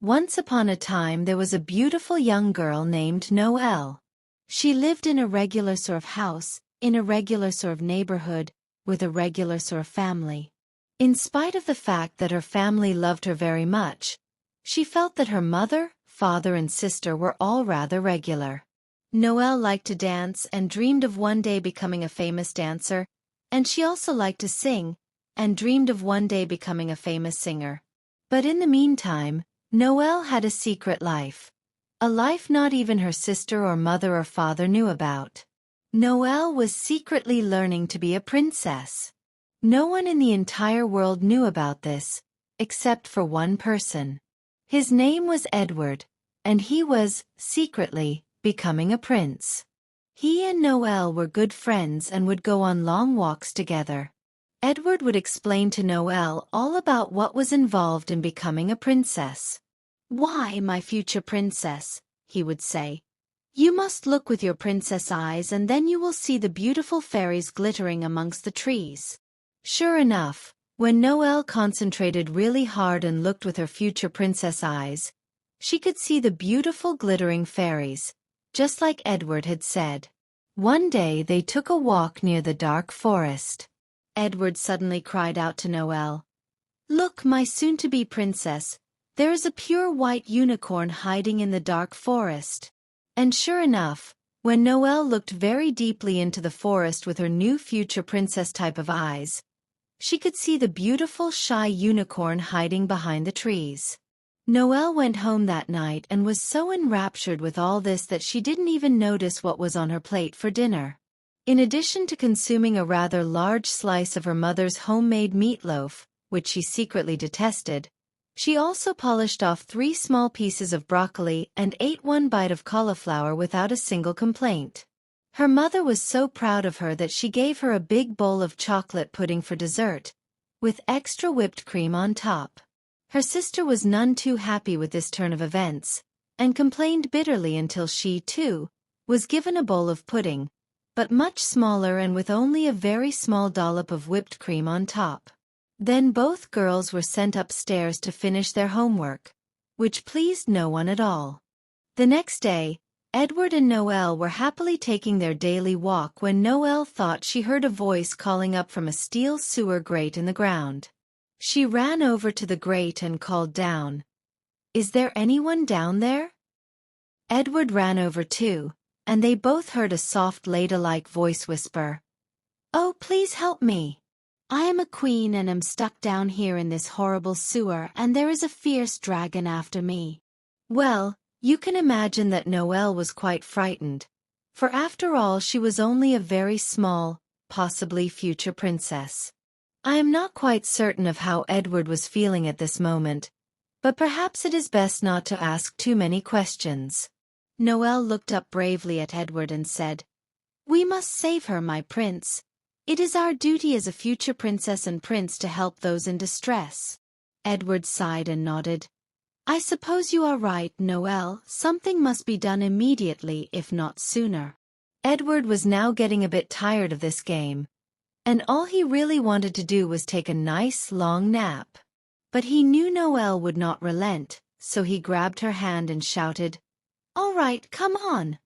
Once upon a time there was a beautiful young girl named Noelle. She lived in a regular sort of house, in a regular sort of neighborhood, with a regular sort of family. In spite of the fact that her family loved her very much, she felt that her mother, father and sister were all rather regular. Noelle liked to dance and dreamed of one day becoming a famous dancer, and she also liked to sing, and dreamed of one day becoming a famous singer. But in the meantime, Noelle had a secret life. A life not even her sister or mother or father knew about. Noelle was secretly learning to be a princess. No one in the entire world knew about this, except for one person. His name was Edward, and he was, secretly, becoming a prince. He and Noelle were good friends and would go on long walks together. Edward would explain to Noelle all about what was involved in becoming a princess. "Why, my future princess," he would say, "you must look with your princess eyes and then you will see the beautiful fairies glittering amongst the trees." Sure enough, when Noelle concentrated really hard and looked with her future princess eyes, she could see the beautiful glittering fairies, just like Edward had said. One day they took a walk near the dark forest. Edward suddenly cried out to Noelle, "Look, my soon-to-be princess, there is a pure white unicorn hiding in the dark forest." And sure enough, when Noelle looked very deeply into the forest with her new future princess type of eyes, she could see the beautiful shy unicorn hiding behind the trees. Noelle went home that night and was so enraptured with all this that she didn't even notice what was on her plate for dinner. In addition to consuming a rather large slice of her mother's homemade meatloaf, which she secretly detested, she also polished off 3 small pieces of broccoli and ate 1 bite of cauliflower without a single complaint. Her mother was so proud of her that she gave her a big bowl of chocolate pudding for dessert, with extra whipped cream on top. Her sister was none too happy with this turn of events, and complained bitterly until she, too, was given a bowl of pudding, but much smaller and with only a very small dollop of whipped cream on top. Then both girls were sent upstairs to finish their homework, which pleased no one at all. The next day, Edward and Noelle were happily taking their daily walk when Noelle thought she heard a voice calling up from a steel sewer grate in the ground. She ran over to the grate and called down, "Is there anyone down there?" Edward ran over too, and they both heard a soft ladylike voice whisper, "Oh, please help me. I am a queen and am stuck down here in this horrible sewer and there is a fierce dragon after me." Well, you can imagine that Noelle was quite frightened, for after all she was only a very small, possibly future princess. I am not quite certain of how Edward was feeling at this moment, but perhaps it is best not to ask too many questions. Noelle looked up bravely at Edward and said, "We must save her, my prince. It is our duty as a future princess and prince to help those in distress." Edward sighed and nodded. "I suppose you are right, Noelle. Something must be done immediately, if not sooner." Edward was now getting a bit tired of this game, and all he really wanted to do was take a nice long nap. But he knew Noelle would not relent, so he grabbed her hand and shouted, "All right, come on."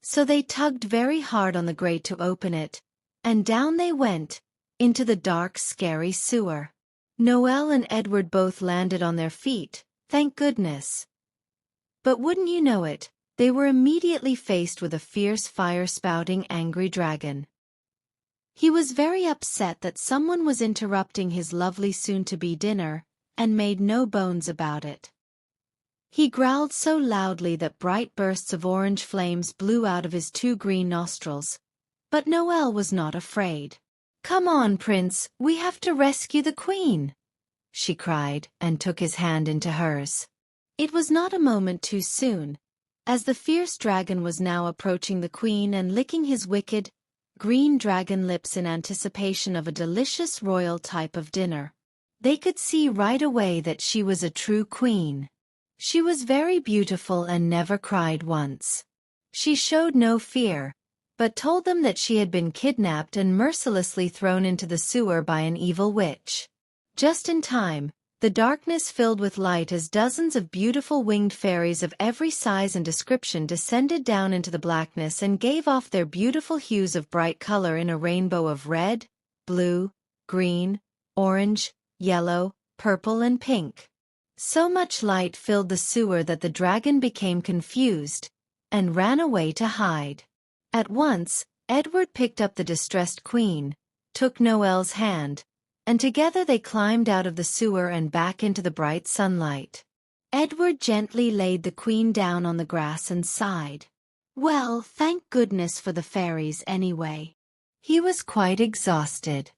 So they tugged very hard on the grate to open it, and down they went, into the dark, scary sewer. Noelle and Edward both landed on their feet, thank goodness. But wouldn't you know it, they were immediately faced with a fierce fire-spouting angry dragon. He was very upset that someone was interrupting his lovely soon-to-be dinner, and made no bones about it. He growled so loudly that bright bursts of orange flames blew out of his 2 green nostrils. But Noelle was not afraid. "Come on, Prince, we have to rescue the Queen," she cried, and took his hand into hers. It was not a moment too soon, as the fierce dragon was now approaching the Queen and licking his wicked, green dragon lips in anticipation of a delicious royal type of dinner. They could see right away that she was a true queen. She was very beautiful and never cried once. She showed no fear, but told them that she had been kidnapped and mercilessly thrown into the sewer by an evil witch. Just in time, The darkness filled with light as dozens of beautiful winged fairies of every size and description descended down into the blackness and gave off their beautiful hues of bright color in a rainbow of red, blue, green, orange, yellow, purple and pink. So much light filled the sewer that the dragon became confused and ran away to hide. At once, Edward picked up the distressed queen, took Noel's hand, and together they climbed out of the sewer and back into the bright sunlight. Edward gently laid the queen down on the grass and sighed. Well, thank goodness for the fairies anyway. He was quite exhausted.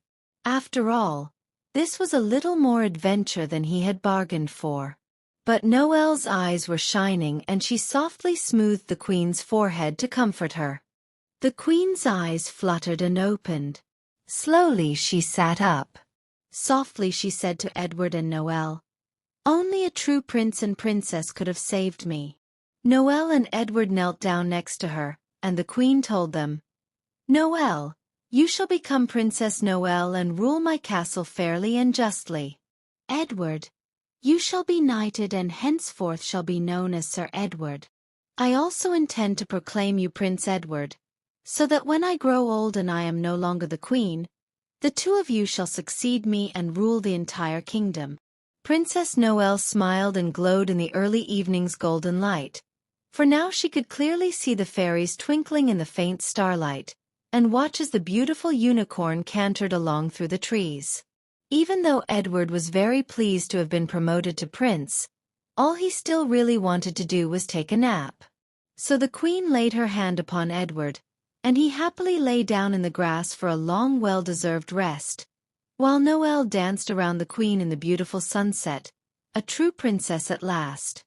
After all, this was a little more adventure than he had bargained for. But Noel's eyes were shining and she softly smoothed the queen's forehead to comfort her. The queen's eyes fluttered and opened. Slowly she sat up. Softly she said to Edward and Noel, "Only a true prince and princess could have saved me." Noel and Edward knelt down next to her, and the queen told them, "Noel, you shall become Princess Noel and rule my castle fairly and justly. Edward, you shall be knighted and henceforth shall be known as Sir Edward. I also intend to proclaim you Prince Edward, so that when I grow old and I am no longer the queen, the two of you shall succeed me and rule the entire kingdom." Princess Noel smiled and glowed in the early evening's golden light, for now she could clearly see the fairies twinkling in the faint starlight, and watch as the beautiful unicorn cantered along through the trees. Even though Edward was very pleased to have been promoted to prince, all he still really wanted to do was take a nap. So the queen laid her hand upon Edward, and he happily lay down in the grass for a long well-deserved rest, while Noel danced around the queen in the beautiful sunset, a true princess at last.